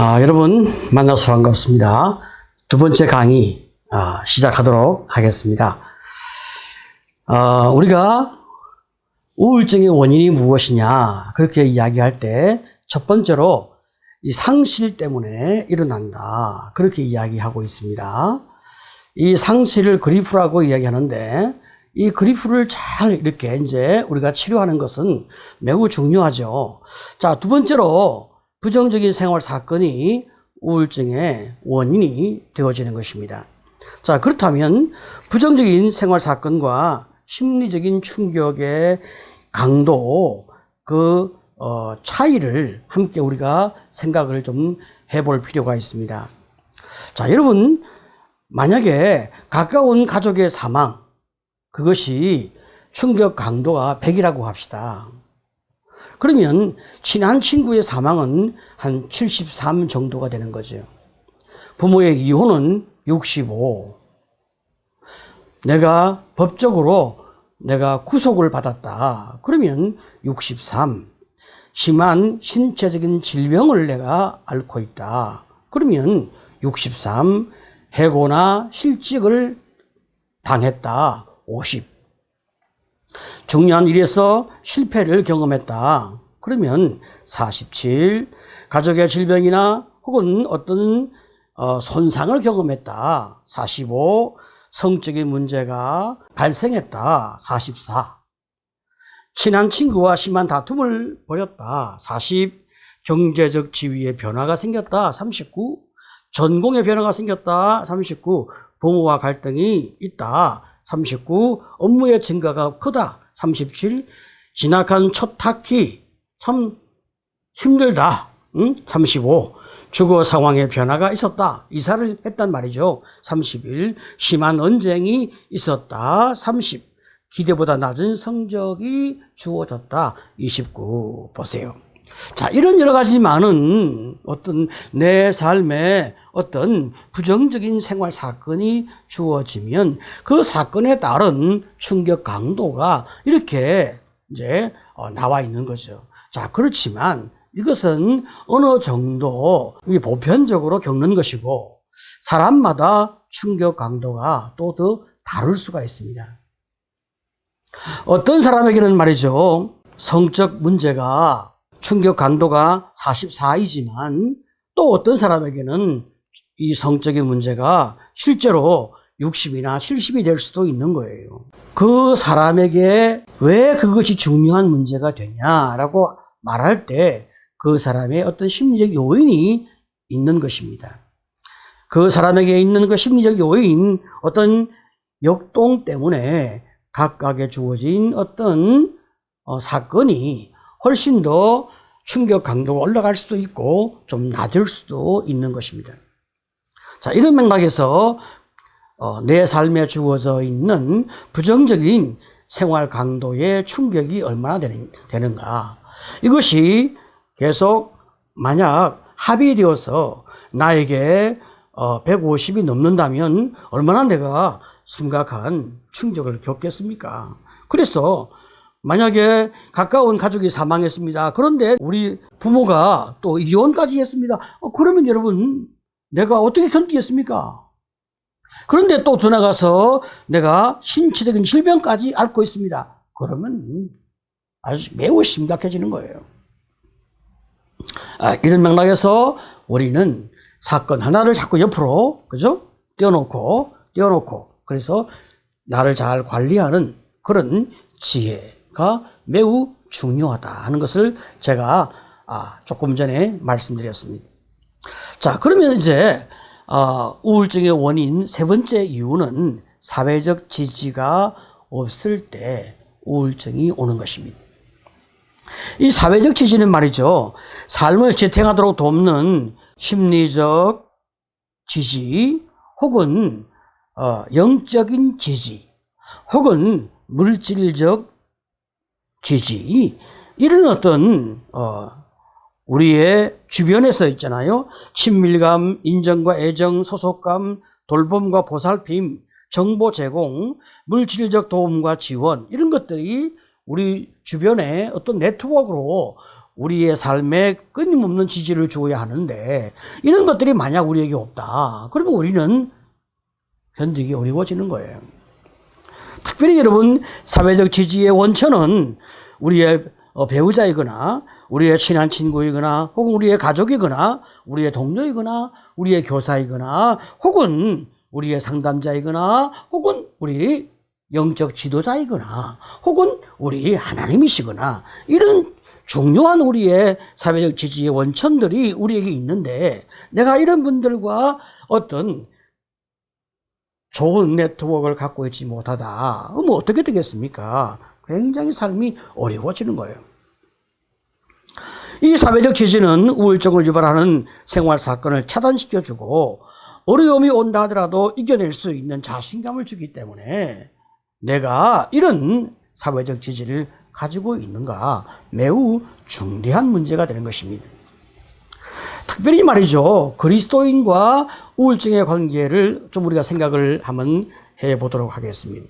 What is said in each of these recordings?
여러분 만나서 반갑습니다. 두 번째 강의 시작하도록 하겠습니다. 우리가 우울증의 원인이 무엇이냐 그렇게 이야기할 때 첫 번째로 이 상실 때문에 일어난다 그렇게 이야기하고 있습니다. 이 상실을 그리프라고 이야기하는데 이 그리프를 잘 이렇게 이제 우리가 치료하는 것은 매우 중요하죠. 자, 두 번째로 부정적인 생활 사건이 우울증의 원인이 되어지는 것입니다. 자, 그렇다면 부정적인 생활 사건과 심리적인 충격의 강도, 차이를 함께 우리가 생각을 좀 해볼 필요가 있습니다. 자, 여러분, 만약에 가까운 가족의 사망, 그것이 충격 강도가 100이라고 합시다. 그러면 친한 친구의 사망은 한 73 정도가 되는 거죠. 부모의 이혼은 65. 내가 법적으로 구속을 받았다. 그러면 63. 심한 신체적인 질병을 내가 앓고 있다. 그러면 63. 해고나 실직을 당했다. 50. 중요한 일에서 실패를 경험했다. 그러면 47. 가족의 질병이나 혹은 어떤 손상을 경험했다. 45. 성적인 문제가 발생했다. 44. 친한 친구와 심한 다툼을 벌였다. 40. 경제적 지위의 변화가 생겼다. 39. 전공의 변화가 생겼다. 39. 부모와 갈등이 있다. 39. 업무의 증가가 크다. 37. 진학한 첫 학기 참 힘들다. 35. 주거 상황의 변화가 있었다. 이사를 했단 말이죠. 31. 심한 언쟁이 있었다. 30. 기대보다 낮은 성적이 주어졌다. 29. 보세요. 자, 이런 여러 가지 많은 어떤 내 삶에 어떤 부정적인 생활 사건이 주어지면 그 사건에 따른 충격 강도가 이렇게 이제 나와 있는 거죠. 자, 그렇지만 이것은 어느 정도 보편적으로 겪는 것이고 사람마다 충격 강도가 또 더 다를 수가 있습니다. 어떤 사람에게는 말이죠, 성적 문제가 충격 강도가 44이지만 또 어떤 사람에게는 이 성적인 문제가 실제로 60이나 70이 될 수도 있는 거예요. 그 사람에게 왜 그것이 중요한 문제가 되냐라고 말할 때 그 사람의 어떤 심리적 요인이 있는 것입니다. 그 사람에게 있는 그 심리적 요인, 어떤 역동 때문에 각각에 주어진 어떤 사건이 훨씬 더 충격 강도가 올라갈 수도 있고 좀 낮을 수도 있는 것입니다. 자, 이런 맥락에서 내 삶에 주어져 있는 부정적인 생활 강도의 충격이 얼마나 되는가. 이것이 계속 만약 합의되어서 나에게 150이 넘는다면 얼마나 내가 심각한 충격을 겪겠습니까? 그래서 만약에 가까운 가족이 사망했습니다. 그런데 우리 부모가 또 이혼까지 했습니다. 그러면 여러분 내가 어떻게 견디겠습니까? 그런데 또 더 나가서 내가 신체적인 질병까지 앓고 있습니다. 그러면 아주 매우 심각해지는 거예요. 이런 맥락에서 우리는 사건 하나를 자꾸 옆으로, 그죠? 띄워놓고, 그래서 나를 잘 관리하는 그런 지혜가 매우 중요하다 하는 것을 제가 조금 전에 말씀드렸습니다. 자, 그러면 이제 우울증의 원인 세 번째 이유는 사회적 지지가 없을 때 우울증이 오는 것입니다. 이 사회적 지지는 말이죠, 삶을 지탱하도록 돕는 심리적 지지 혹은 영적인 지지 혹은 물질적 지지, 이런 어떤 우리의 주변에서 있잖아요. 친밀감, 인정과 애정, 소속감, 돌봄과 보살핌, 정보 제공, 물질적 도움과 지원, 이런 것들이 우리 주변에 어떤 네트워크로 우리의 삶에 끊임없는 지지를 주어야 하는데 이런 것들이 만약 우리에게 없다. 그러면 우리는 견디기 어려워지는 거예요. 특별히 여러분, 사회적 지지의 원천은 우리의 배우자이거나 우리의 친한 친구이거나 혹은 우리의 가족이거나 우리의 동료이거나 우리의 교사이거나 혹은 우리의 상담자이거나 혹은 우리 영적 지도자이거나 혹은 우리 하나님이시거나 이런 중요한 우리의 사회적 지지의 원천들이 우리에게 있는데 내가 이런 분들과 어떤 좋은 네트워크를 갖고 있지 못하다. 그럼 어떻게 되겠습니까? 굉장히 삶이 어려워지는 거예요. 이 사회적 지지는 우울증을 유발하는 생활 사건을 차단시켜주고 어려움이 온다 하더라도 이겨낼 수 있는 자신감을 주기 때문에 내가 이런 사회적 지지를 가지고 있는가 매우 중대한 문제가 되는 것입니다. 특별히 말이죠. 그리스도인과 우울증의 관계를 좀 우리가 생각을 한번 해보도록 하겠습니다.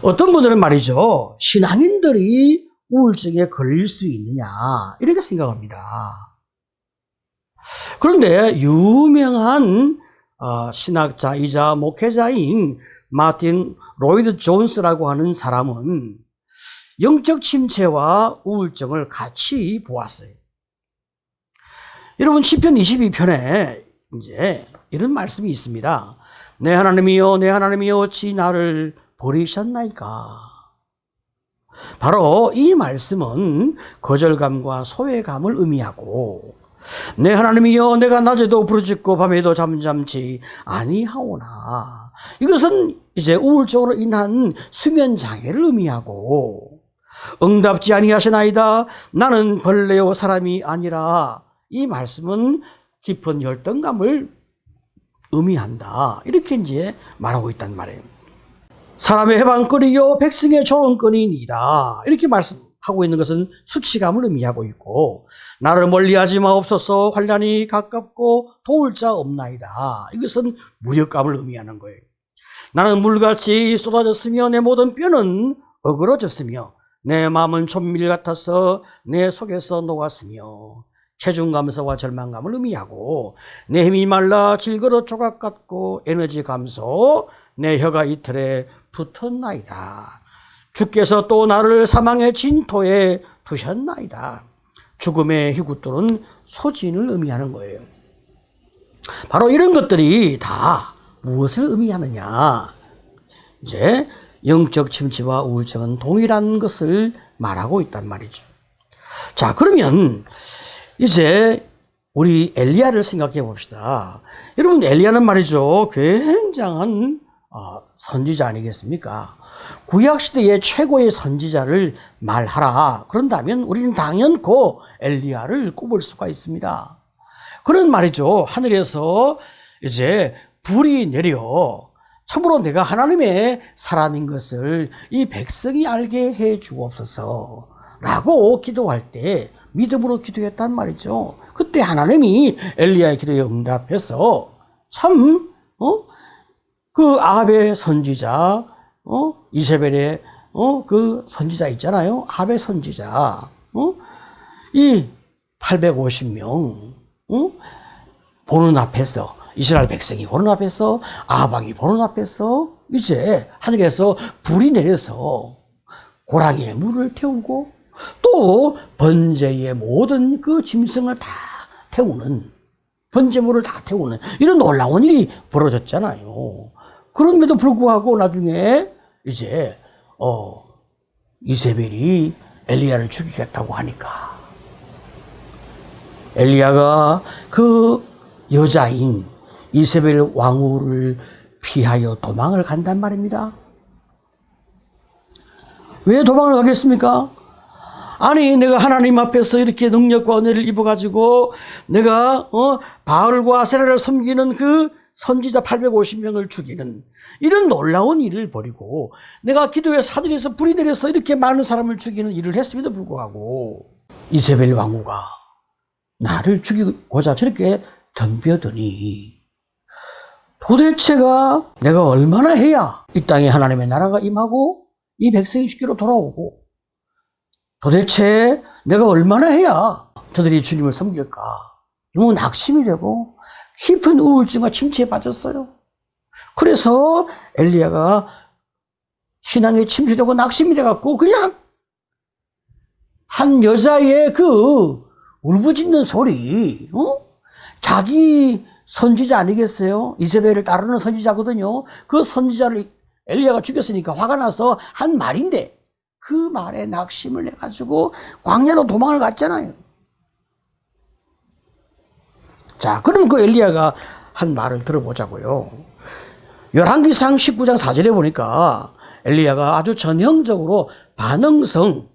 어떤 분들은 말이죠. 신앙인들이 우울증에 걸릴 수 있느냐 이렇게 생각합니다. 그런데 유명한 신학자이자 목회자인 마틴 로이드 존스라고 하는 사람은 영적 침체와 우울증을 같이 보았어요. 여러분 시편 22편에 이제 이런 말씀이 있습니다. 내 하나님이여 내 하나님이여 어찌 나를 버리셨나이까. 바로 이 말씀은 거절감과 소외감을 의미하고 내 하나님이여 내가 낮에도 부르짖고 밤에도 잠잠치 아니하오나. 이것은 이제 우울증으로 인한 수면 장애를 의미하고 응답지 아니하시나이다 나는 벌레요 사람이 아니라. 이 말씀은 깊은 열등감을 의미한다. 이렇게 이제 말하고 있단 말이에요. 사람의 해방거리요 백성의 조롱거리이다. 이렇게 말씀하고 있는 것은 수치감을 의미하고 있고 나를 멀리하지 마옵소서 환난이 가깝고 도울 자 없나이다. 이것은 무력감을 의미하는 거예요. 나는 물같이 쏟아졌으며 내 모든 뼈는 어그러졌으며 내 마음은 좀밀 같아서 내 속에서 녹았으며 체중 감소와 절망감을 의미하고 내 힘이 말라 질그러 조각 같고 에너지 감소 내 혀가 이틀에 붙었나이다. 주께서 또 나를 사망의 진토에 두셨나이다. 죽음의 희굿돌은 소진을 의미하는 거예요. 바로 이런 것들이 다 무엇을 의미하느냐. 이제 영적 침체와 우울증은 동일한 것을 말하고 있단 말이죠. 자, 그러면 이제 우리 엘리야를 생각해 봅시다. 여러분 엘리야는 말이죠. 굉장한 선지자 아니겠습니까? 구약시대의 최고의 선지자를 말하라. 그런다면 우리는 당연코 엘리야를 꼽을 수가 있습니다. 그런 말이죠. 하늘에서 이제 불이 내려 참으로 내가 하나님의 사람인 것을 이 백성이 알게 해 주옵소서 라고 기도할 때 믿음으로 기도했단 말이죠. 그때 하나님이 엘리야의 기도에 응답해서 참 그 아합의 선지자 이세벨의 그 선지자 있잖아요. 아합의 선지자 이 850명 보는 앞에서 이스라엘 백성이 보는 앞에서 아합이 보는 앞에서 이제 하늘에서 불이 내려서 고랑이의 물을 태우고 또 번제의 모든 그 짐승을 다 태우는 번제물을 다 태우는 이런 놀라운 일이 벌어졌잖아요. 그럼에도 불구하고 나중에 이제 이세벨이 엘리야를 죽이겠다고 하니까 엘리야가 그 여자인 이세벨 왕후를 피하여 도망을 간단 말입니다. 왜 도망을 가겠습니까? 아니 내가 하나님 앞에서 이렇게 능력과 은혜를 입어가지고 내가 바알과 아세라를 섬기는 그 선지자 850명을 죽이는 이런 놀라운 일을 벌이고 내가 기도해서 하늘에서 불이 내려서 이렇게 많은 사람을 죽이는 일을 했음에도 불구하고 이세벨 왕후가 나를 죽이고자 저렇게 덤벼드니 도대체가 내가 얼마나 해야 이 땅에 하나님의 나라가 임하고 이 백성이 죽기로 돌아오고 도대체 내가 얼마나 해야 저들이 주님을 섬길까? 너무 낙심이 되고 깊은 우울증과 침체에 빠졌어요. 그래서 엘리야가 신앙에 침체되고 낙심이 돼갖고 그냥 한 여자의 그 울부짖는 소리, 자기 선지자 아니겠어요? 이세벨을 따르는 선지자거든요. 그 선지자를 엘리야가 죽였으니까 화가 나서 한 말인데 그 말에 낙심을 해가지고 광야로 도망을 갔잖아요. 자, 그럼 그 엘리야가 한 말을 들어보자고요. 열왕기상 19장 4절에 보니까 엘리야가 아주 전형적으로 반응성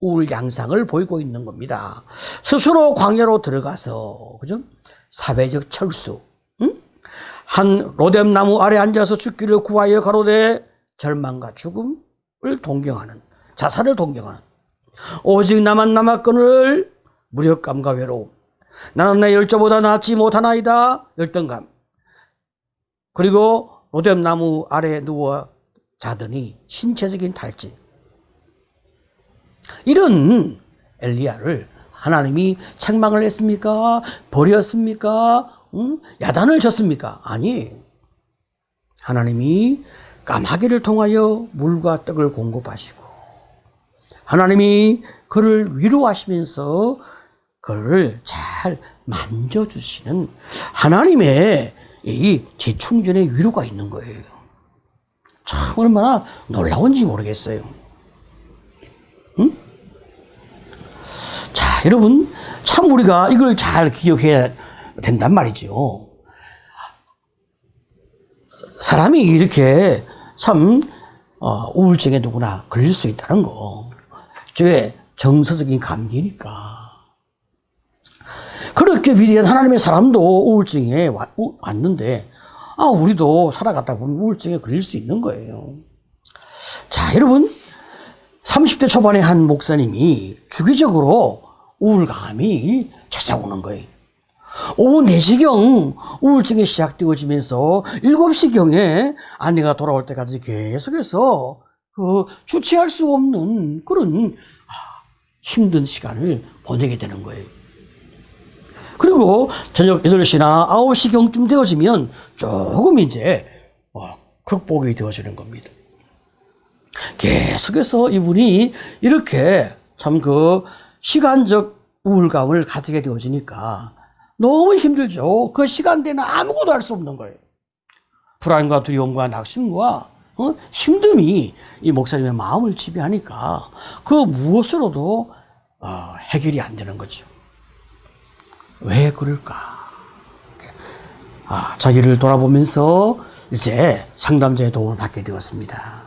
우울 양상을 보이고 있는 겁니다. 스스로 광야로 들어가서, 그죠? 사회적 철수, 한 로뎀나무 아래 앉아서 죽기를 구하여 가로되 절망과 죽음을 동경하는, 자살을 동경하는, 오직 나만 남았거늘 무력감과 외로움, 나는 내 열조보다 낫지 못하나이다 열등감, 그리고 로뎀나무 아래 누워 자더니 신체적인 탈진. 이런 엘리야를 하나님이 책망을 했습니까? 버렸습니까? 야단을 쳤습니까? 아니, 하나님이 까마귀를 통하여 물과 떡을 공급하시고 하나님이 그를 위로하시면서 그를 잘 만져주시는 하나님의 이 재충전의 위로가 있는 거예요. 참 얼마나 놀라운지 모르겠어요. 자, 여러분, 참 우리가 이걸 잘 기억해야 된단 말이죠. 사람이 이렇게 참 우울증에 누구나 걸릴 수 있다는 거. 왜? 정서적인 감기니까. 그렇게 위대한 하나님의 사람도 우울증에 왔는데 우리도 살아가다 보면 우울증에 걸릴 수 있는 거예요. 자, 여러분, 30대 초반에 한 목사님이 주기적으로 우울감이 찾아오는 거예요. 오후 4시경 우울증이 시작되어지면서 7시경에 아내가 돌아올 때까지 계속해서 주체할 수 없는 그런 힘든 시간을 보내게 되는 거예요. 그리고 저녁 8시나 9시경쯤 되어지면 조금 이제 극복이 되어지는 겁니다. 계속해서 이분이 이렇게 참 시간적 우울감을 가지게 되어지니까 너무 힘들죠. 그 시간대는 아무것도 할 수 없는 거예요. 불안과 두려움과 낙심과 힘듦이 이 목사님의 마음을 지배하니까 그 무엇으로도 해결이 안 되는 거죠. 왜 그럴까? 자기를 돌아보면서 이제 상담자의 도움을 받게 되었습니다.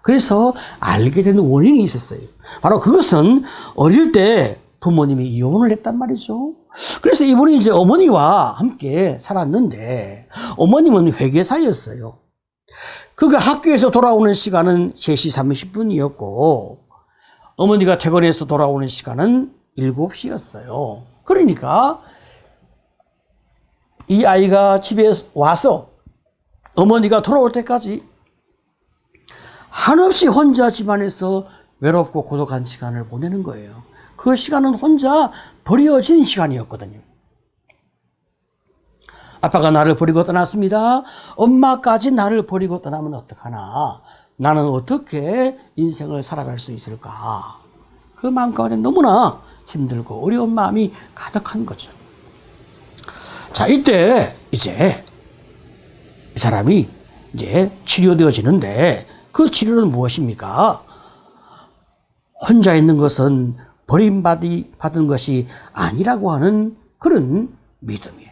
그래서 알게 된 원인이 있었어요. 바로 그것은 어릴 때 부모님이 이혼을 했단 말이죠. 그래서 이분이 이제 어머니와 함께 살았는데 어머님은 회계사였어요. 그가 학교에서 돌아오는 시간은 3시 30분이었고 어머니가 퇴근해서 돌아오는 시간은 7시였어요. 그러니까 이 아이가 집에 와서 어머니가 돌아올 때까지 한없이 혼자 집안에서 외롭고 고독한 시간을 보내는 거예요. 그 시간은 혼자 버려진 시간이었거든요. 아빠가 나를 버리고 떠났습니다. 엄마까지 나를 버리고 떠나면 어떡하나. 나는 어떻게 인생을 살아갈 수 있을까. 그 마음 가운데 너무나 힘들고 어려운 마음이 가득한 거죠. 자, 이때 이제 이 사람이 이제 치료되어지는데 그 치료는 무엇입니까? 혼자 있는 것은 버림받은 것이 아니라고 하는 그런 믿음이에요.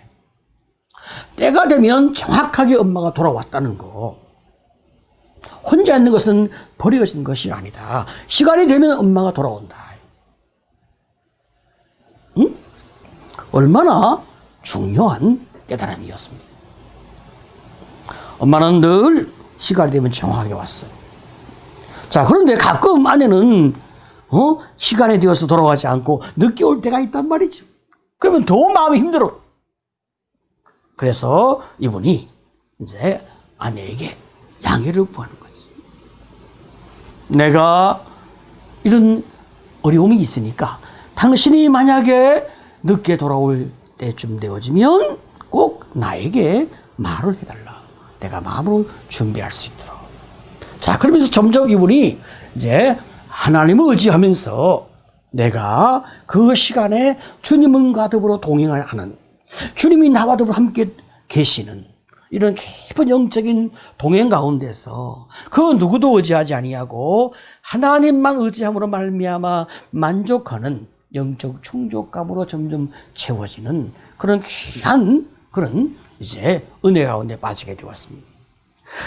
때가 되면 정확하게 엄마가 돌아왔다는 거. 혼자 있는 것은 버려진 것이 아니다. 시간이 되면 엄마가 돌아온다. 응? 얼마나 중요한 깨달음이었습니다. 엄마는 늘 시간이 되면 정확하게 왔어요. 자, 그런데 가끔 아내는 시간에 되어서 돌아가지 않고 늦게 올 때가 있단 말이죠. 그러면 더 마음이 힘들어. 그래서 이분이 이제 아내에게 양해를 구하는 거지. 내가 이런 어려움이 있으니까 당신이 만약에 늦게 돌아올 때쯤 되어지면 꼭 나에게 말을 해달라. 내가 마음으로 준비할 수 있도록. 자, 그러면서 점점 이분이 이제 하나님을 의지하면서 내가 그 시간에 주님과 더불어 동행을 하는, 주님이 나와 더불어 함께 계시는 이런 깊은 영적인 동행 가운데서 그 누구도 의지하지 아니하고 하나님만 의지함으로 말미암아 만족하는 영적 충족감으로 점점 채워지는 그런 귀한 그런 이제 은혜 가운데 빠지게 되었습니다.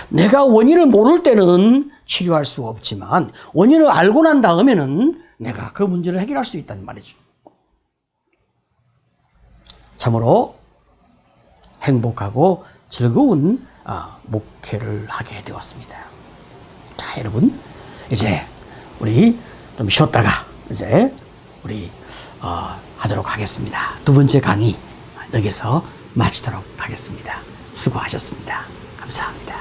내가 원인을 모를 때는 치료할 수가 없지만 원인을 알고 난 다음에는 내가 그 문제를 해결할 수 있다는 말이죠. 참으로 행복하고 즐거운 목회를 하게 되었습니다. 자, 여러분, 이제 우리 좀 쉬었다가 이제 우리 하도록 하겠습니다. 두 번째 강의 여기서 마치도록 하겠습니다. 수고하셨습니다. 감사합니다.